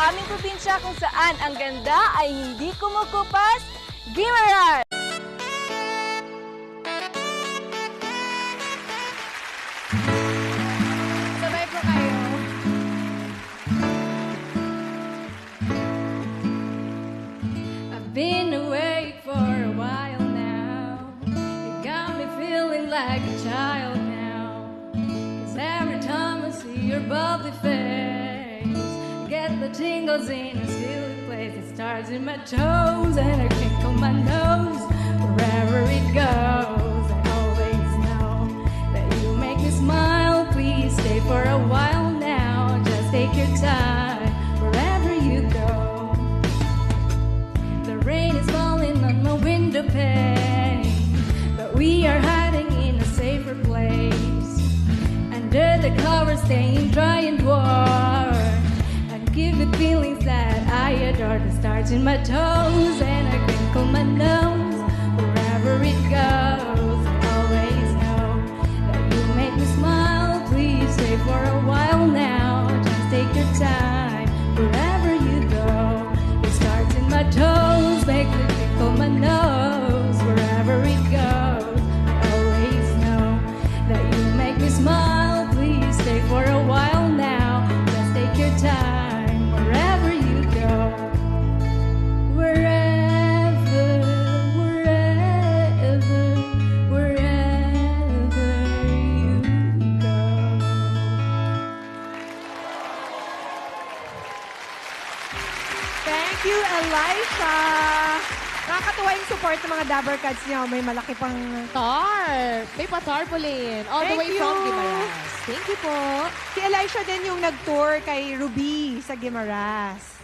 aming probinsya kung saan ang ganda ay hindi kumukupas, Guimaras! Sabay po kayo. I've been awake for a while now. You got me feeling like a child now. 'Cause every time I see your bubbly face, I get the tingles in a silly place. It starts in my toes and I crinkle my nose. Wherever it goes, I always know that you make me smile. Please stay for a while now. Just take your time wherever you go. The rain is falling on my window pane, but we are hiding in a safer place. Under the covers, staying dry and warm, and give it feelings that I adore. The stars in my toes, and I crinkle my nose. Wherever it goes, I always know that you make me smile. Please stay for a while now. Just take your time wherever you go. It starts in my toes, make me tickle my nose. Wherever it goes, I always know that you make me smile. Please stay for a while now. Just take your time wherever you go. Wherever, wherever, wherever you go. Thank you, Elisha! Nakakatuwa yung support ng mga Dabber Cats niyo. May malaki pang... Tar! May pa-tarpaulin. All the Thank way from you. Guimaras. Thank you po. Si Elisha din yung nag-tour kay Ruby sa Guimaras.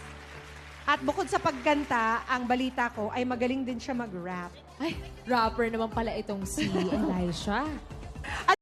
At bukod sa pagkanta, ang balita ko ay magaling din siya mag-rap. Ay, rapper naman pala itong si Elisha.